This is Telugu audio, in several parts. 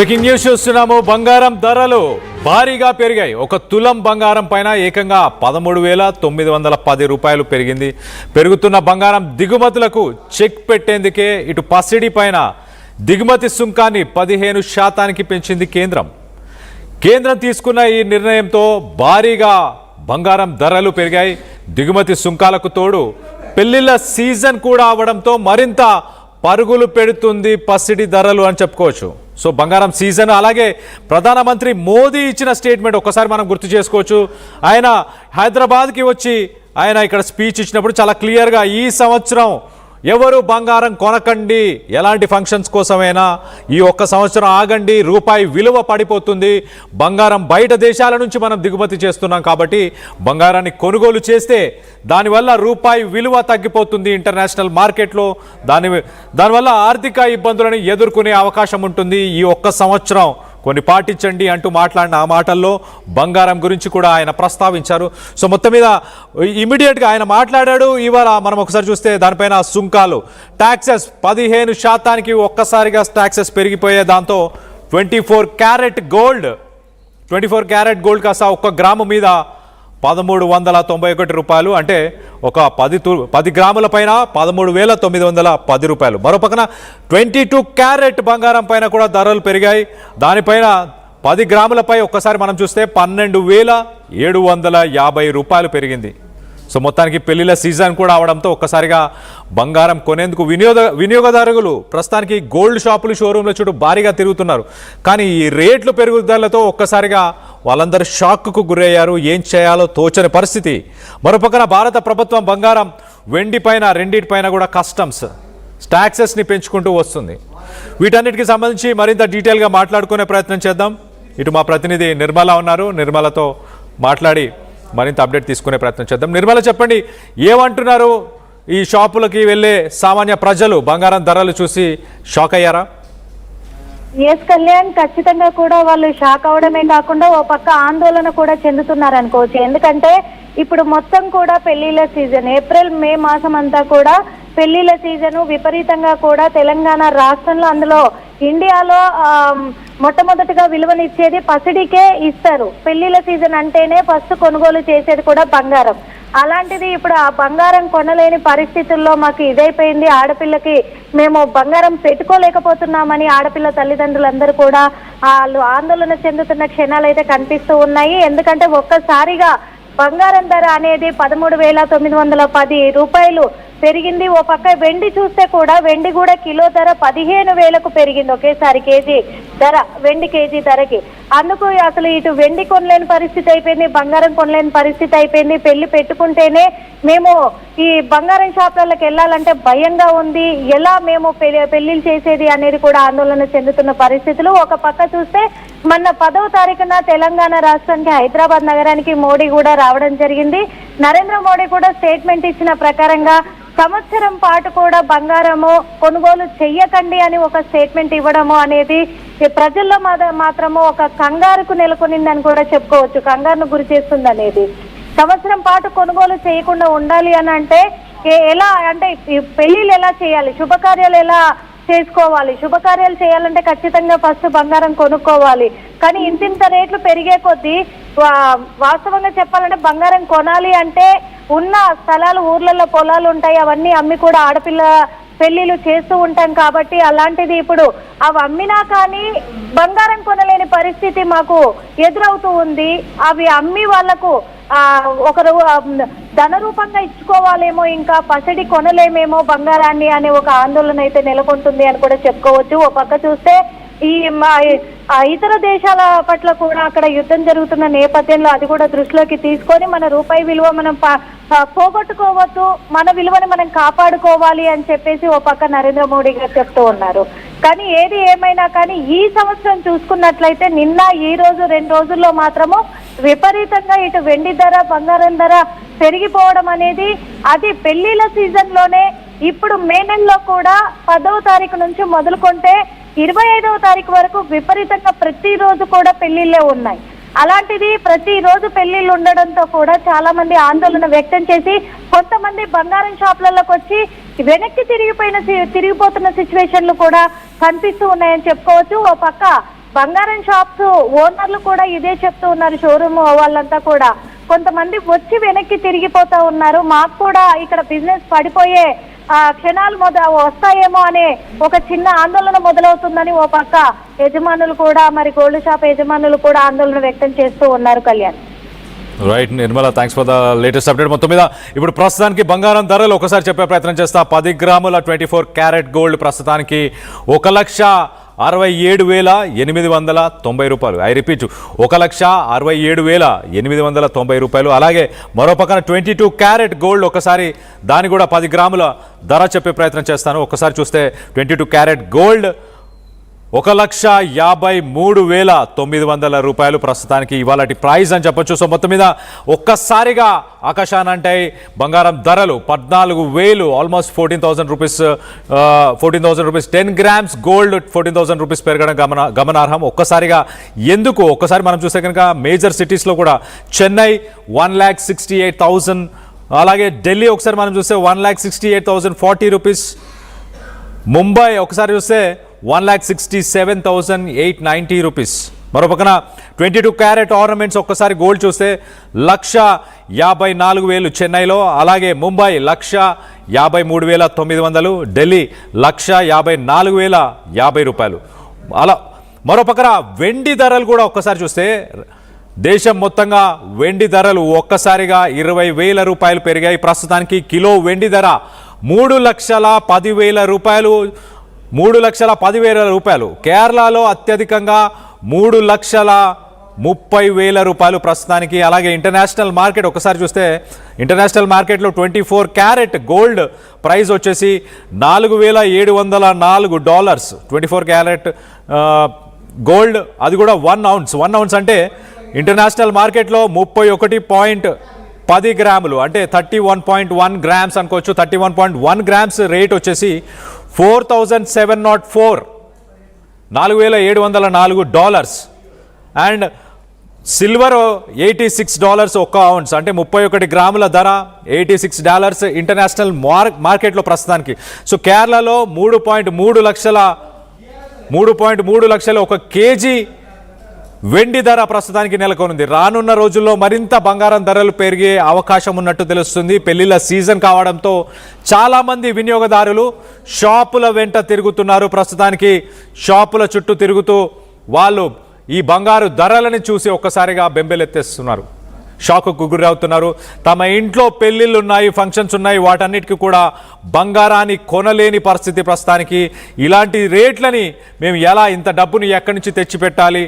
బ్రేకింగ్ న్యూస్ చూస్తున్నాము. బంగారం ధరలు భారీగా పెరిగాయి. ఒక తులం బంగారం పైన ఏకంగా 13,910 రూపాయలు పెరిగింది. పెరుగుతున్న బంగారం దిగుమతులకు చెక్ పెట్టేందుకే ఇటు పసిడి పైన దిగుమతి సుంకాన్ని 15% పెంచింది కేంద్రం. కేంద్రం తీసుకున్న ఈ నిర్ణయంతో భారీగా బంగారం ధరలు పెరిగాయి. దిగుమతి సుంకాలకు తోడు పెళ్లిళ్ల సీజన్ కూడా అవడంతో మరింత పరుగులు పెడుతుంది పసిడి ధరలు అని చెప్పుకోవచ్చు. సో బంగారం సీజన్, అలాగే ప్రధానమంత్రి మోదీ ఇచ్చిన స్టేట్మెంట్ ఒక్కసారి మనం గుర్తు చేసుకోవచ్చు. ఆయన హైదరాబాద్కి వచ్చి ఆయన ఇక్కడ స్పీచ్ ఇచ్చినప్పుడు చాలా క్లియర్గా ఈ సంవత్సరం ఎవరు బంగారం కొనకండి, ఎలాంటి ఫంక్షన్స్ కోసమైనా ఈ ఒక్క సంవత్సరం ఆగండి, రూపాయి విలువ పడిపోతుంది. బంగారం బయట దేశాల నుంచి మనం దిగుమతి చేస్తున్నాం కాబట్టి బంగారాన్ని కొనుగోలు చేస్తే దానివల్ల రూపాయి విలువ తగ్గిపోతుంది ఇంటర్నేషనల్ మార్కెట్లో. దానివల్ల ఆర్థిక ఇబ్బందులను ఎదుర్కొనే అవకాశం ఉంటుంది. ఈ ఒక్క సంవత్సరం కొన్ని పాటించండి అంటూ మాట్లాడిన ఆ మాటల్లో బంగారం గురించి కూడా ఆయన ప్రస్తావించారు. సో మొత్తం మీద ఇమీడియట్గా ఆయన మాట్లాడాడు. ఇవాళ మనం ఒకసారి చూస్తే దానిపైన సుంకాలు, ట్యాక్సెస్ 15% ఒక్కసారిగా ట్యాక్సెస్ పెరిగిపోయే దాంతో 24 క్యారెట్ గోల్డ్ కాస్త 1 గ్రాము మీద 1391 రూపాయలు, అంటే ఒక 10 గ్రాముల పైన 13,910 రూపాయలు. మరోపక్కన 22 క్యారెట్ బంగారం పైన కూడా ధరలు పెరిగాయి. దానిపైన 10 గ్రాములపై ఒక్కసారి మనం చూస్తే 12,750 రూపాయలు పెరిగింది. సో మొత్తానికి పెళ్లిళ్ళ సీజన్ కూడా అవడంతో ఒక్కసారిగా బంగారం కొనేందుకు వినియోగదారులు ప్రస్తుతానికి గోల్డ్ షాపులు, షోరూంల చుట్టూ భారీగా తిరుగుతున్నారు. కానీ ఈ రేట్లు పెరుగుదలతో ఒక్కసారిగా వాళ్ళందరూ షాక్కు గురయ్యారు. ఏం చేయాలో తోచని పరిస్థితి. మరోపక్కన భారత ప్రభుత్వం బంగారం, వెండి పైన రెండింటిపైన కూడా కస్టమ్స్ ట్యాక్సెస్ని పెంచుకుంటూ వస్తుంది. వీటన్నిటికి సంబంధించి మరింత డీటెయిల్గా మాట్లాడుకునే ప్రయత్నం చేద్దాం. ఇటు మా ప్రతినిధి నిర్మల ఉన్నారు. నిర్మలతో మాట్లాడి మరింత అప్డేట్ తీసుకునే ప్రయత్నం చేద్దాం. నిర్మల, చెప్పండి, ఏమంటున్నారు ఈ షాపులకి వెళ్ళే సామాన్య ప్రజలు? బంగారం ధరలు చూసి షాక్ అయ్యారా? ఎస్ కళ్యాణ్, ఖచ్చితంగా కూడా వాళ్ళు షాక్ అవడమే కాకుండా ఓ పక్క ఆందోళన కూడా చెందుతున్నారు అనుకోవచ్చు. ఎందుకంటే ఇప్పుడు మొత్తం కూడా పెళ్లిళ్ళ సీజన్, ఏప్రిల్ మే మాసం అంతా కూడా పెళ్లిళ్ళ సీజన్ విపరీతంగా కూడా తెలంగాణ రాష్ట్రంలో, అందులో ఇండియాలో మొట్టమొదటిగా విలువనిచ్చేది పసిడికే ఇస్తారు. పెళ్లిళ్ళ సీజన్ అంటేనే ఫస్ట్ కొనుగోలు చేసేది కూడా బంగారం. అలాంటిది ఇప్పుడు ఆ బంగారం కొనలేని పరిస్థితుల్లో మాకు ఇదైపోయింది. ఆడపిల్లకి మేము బంగారం పెట్టుకోలేకపోతున్నామని ఆడపిల్ల తల్లిదండ్రులందరూ కూడా వాళ్ళు ఆందోళన చెందుతున్న క్షణాలు అయితే కనిపిస్తూ ఉన్నాయి. ఎందుకంటే ఒక్కసారిగా బంగారం ధర అనేది 13,910 రూపాయలు పెరిగింది. ఓ పక్క వెండి చూస్తే కూడా వెండి కూడా కిలో ధర 15,000కు పెరిగింది ఒకేసారి కేజీ ధర, వెండి కేజీ ధరకి. అందుకు అసలు ఇటు వెండి కొనలేని పరిస్థితి అయిపోయింది, బంగారం కొనలేని పరిస్థితి అయిపోయింది. పెళ్లి పెట్టుకుంటేనే మేము ఈ బంగారం షాపులకు వెళ్ళాలంటే భయంగా ఉంది, ఎలా మేము పెళ్లిళ్ళు చేసేది అనేది కూడా ఆందోళన చెందుతున్న పరిస్థితులు. ఒక పక్క చూస్తే మొన్న 10వ తారీఖున తెలంగాణ రాష్ట్రానికి, హైదరాబాద్ నగరానికి మోడీ కూడా రావడం జరిగింది. నరేంద్ర మోడీ కూడా స్టేట్మెంట్ ఇచ్చిన ప్రకారంగా సంవత్సరం పాటు కూడా బంగారము కొనుగోలు చెయ్యకండి అని ఒక స్టేట్మెంట్ ఇవ్వడము అనేది ప్రజల్లో మాత్రము ఒక కంగారుకు నెలకొనిందని కూడా చెప్పుకోవచ్చు. కంగారును గురి చేస్తుంది అనేది. సంవత్సరం పాటు కొనుగోలు చేయకుండా ఉండాలి అని అంటే ఎలా, అంటే పెళ్లిళ్ళు ఎలా చేయాలి, శుభకార్యాలు ఎలా చేసుకోవాలి? శుభకార్యాలు చేయాలంటే ఖచ్చితంగా ఫస్ట్ బంగారం కొనుక్కోవాలి. కానీ ఇంతింత రేట్లు పెరిగే కొద్దీ వాస్తవంగా చెప్పాలంటే బంగారం కొనాలి అంటే ఉన్న స్థలాలు, ఊర్లలో పొలాలు ఉంటాయి, అవన్నీ అమ్మి కూడా ఆడపిల్ల పెళ్లిళ్ళు చేస్తూ ఉంటాం కాబట్టి అలాంటిది ఇప్పుడు అవి అమ్మినా కానీ బంగారం కొనలేని పరిస్థితి మాకు ఎదురవుతూ ఉంది. అవి అమ్మి వాళ్లకు ఒకరు ధన రూపంగా ఇచ్చుకోవాలేమో, ఇంకా పసిడి కొనలేమేమో బంగారాన్ని అనే ఒక ఆందోళన అయితే నెలకొంటుంది అని కూడా చెప్పుకోవచ్చు. ఒక పక్క చూస్తే ఈ ఇతర దేశాల పట్ల కూడా అక్కడ యుద్ధం జరుగుతున్న నేపథ్యంలో అది కూడా దృష్టిలోకి తీసుకొని మన రూపాయి విలువ మనం పోగొట్టుకోవద్దు, మన విలువని మనం కాపాడుకోవాలి అని చెప్పేసి ఓ పక్క నరేంద్ర మోడీ గారు చెప్తూ ఉన్నారు. కానీ ఏది ఏమైనా కానీ ఈ సంవత్సరం చూసుకున్నట్లయితే నిన్న, ఈ రోజు 2 రోజుల్లో మాత్రము విపరీతంగా ఇటు వెండి ధర, బంగారం ధర పెరిగిపోవడం అనేది, అది పెళ్లిళ్ళ సీజన్ లోనే ఇప్పుడు మే నెలలో కూడా 10వ తారీఖు నుంచి మొదలుకుంటే 25వ తారీఖు వరకు విపరీతంగా ప్రతిరోజు కూడా పెళ్లిళ్ళే ఉన్నాయి. అలాంటిది ప్రతిరోజు పెళ్లిళ్ళు ఉండడంతో కూడా చాలా మంది ఆందోళన వ్యక్తం చేసి కొంతమంది బంగారం షాపులలోకి వచ్చి వెనక్కి తిరిగిపోతున్న సిచ్యువేషన్లు కూడా కనిపిస్తూ ఉన్నాయని చెప్పుకోవచ్చు. ఓ పక్క బంగారం షాప్స్ ఓనర్లు కూడా ఇదే చెప్తూ ఉన్నారు, షోరూమ్ వాళ్ళంతా కూడా. కొంతమంది వచ్చి వెనక్కి తిరిగిపోతా ఉన్నారు. మాకు కూడా ఇక్కడ బిజినెస్ పడిపోయే క్షణాలు వస్తాయేమో అనే ఒక చిన్న ఆందోళన మొదలవుతుందని ఓ పక్క యజమానులు కూడా, మరి గోల్డ్ షాప్ యజమానులు కూడా ఆందోళన వ్యక్తం చేస్తూ ఉన్నారు. Kalyan. Right Nirmala, thanks for the latest update. మొత్తం మీద ఇప్పుడు ప్రస్తుతానికి బంగారం ధరలు ఒకసారి చెప్పే ప్రయత్నం చేస్తా. 10 గ్రాముల 24 క్యారెట్ గోల్డ్ ప్రస్తుతానికి 1,67,890 రూపాయలు. ఐ రిపీట్, 1,67,890 రూపాయలు. అలాగే మరో పక్కన 22 క్యారెట్ గోల్డ్ ఒకసారి దాని కూడా 10 గ్రాముల ధర చెప్పే ప్రయత్నం చేస్తాను. ఒకసారి చూస్తే 22 క్యారెట్ గోల్డ్ 1,53,900 రూపాయలు ప్రస్తుతానికి ఇవాళ ప్రైస్ అని చెప్పొచ్చు. సో మొత్తం మీద ఒక్కసారిగా ఆకాశానంటే బంగారం ధరలు 14,000, almost 14,000 rupees. 14,000 rupees 10 grams gold 14,000 rupees పెరగడం గమనార్హం. ఒక్కసారిగా ఎందుకు ఒక్కసారి మనం చూస్తే కనుక మేజర్ సిటీస్లో కూడా చెన్నై 1,68,000, అలాగే ఢిల్లీ ఒకసారి మనం చూస్తే 1,68,040 రూపీస్. ముంబై ఒకసారి చూస్తే 1,67,890 రూపీస్. మరో పక్కన 22 క్యారెట్ ఆర్నమెంట్స్ ఒక్కసారి గోల్డ్ చూస్తే 1,54,000 చెన్నైలో, అలాగే ముంబై 1,53,900, ఢిల్లీ 1,54,050 రూపాయలు. అలా మరో పక్కన వెండి ధరలు కూడా ఒక్కసారి చూస్తే దేశం మొత్తంగా వెండి ధరలు ఒక్కసారిగా 20,000 రూపాయలు పెరిగాయి. ప్రస్తుతానికి కిలో వెండి ధర 3,10,000 రూపాయలు. 3,10,000 రూపాయలు. కేరళలో అత్యధికంగా 3,30,000 రూపాయలు ప్రస్తుతానికి. అలాగే ఇంటర్నేషనల్ మార్కెట్ ఒకసారి చూస్తే ఇంటర్నేషనల్ మార్కెట్లో 24 క్యారెట్ గోల్డ్ ప్రైస్ వచ్చేసి $4,704. 24 క్యారెట్ గోల్డ్, అది కూడా 1 ounce అంటే ఇంటర్నేషనల్ మార్కెట్లో 31.10 గ్రాములు అంటే 31.1 గ్రామ్స్ అనుకోవచ్చు. 31.1 గ్రామ్స్ రేట్ వచ్చేసి $4,704, $4,704. అండ్ సిల్వర్ $86 ఒక్క ounce అంటే 31 గ్రాముల ధర $86 ఇంటర్నేషనల్ మార్కెట్లో ప్రస్తుతానికి. సో కేరళలో 3.3 లక్షల ఒక కేజీ వెండి ధర ప్రస్తుతానికి నెలకొనుంది. రానున్న రోజుల్లో మరింత బంగారం ధరలు పెరిగే అవకాశం ఉన్నట్టు తెలుస్తుంది. పెళ్లిళ్ళ సీజన్ కావడంతో చాలామంది వినియోగదారులు షాపుల వెంట తిరుగుతున్నారు. ప్రస్తుతానికి షాపుల చుట్టూ తిరుగుతూ వాళ్ళు ఈ బంగారు ధరలని చూసి ఒక్కసారిగా బెంబేలెత్తేస్తున్నారు, షాకుకు గురవుతున్నారు. తమ ఇంట్లో పెళ్లిళ్ళు ఉన్నాయి, ఫంక్షన్స్ ఉన్నాయి, వాటన్నిటికీ కూడా బంగారాన్ని కొనలేని పరిస్థితి ప్రస్తుతానికి. ఇలాంటి రేట్లని మేము ఎలా, ఇంత డబ్బుని ఎక్కడి నుంచి తెచ్చిపెట్టాలి,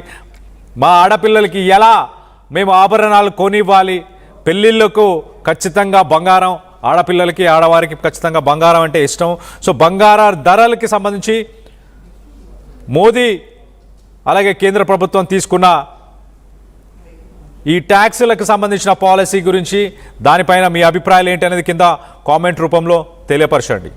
మా ఆడపిల్లలకి ఎలా మేము ఆభరణాలు కొనివ్వాలి, పెళ్ళిళ్ళకు ఖచ్చితంగా బంగారం, ఆడపిల్లలకి ఆడవారికి ఖచ్చితంగా బంగారం అంటే ఇష్టం. సో బంగార ధరలకి సంబంధించి మోదీ అలాగే కేంద్ర ప్రభుత్వం తీసుకున్న ఈ ట్యాక్సులకు సంబంధించిన పాలసీ గురించి, దానిపైన మీ అభిప్రాయాలు ఏంటి అనేది కింద కామెంట్ రూపంలో తెలియపరచండి.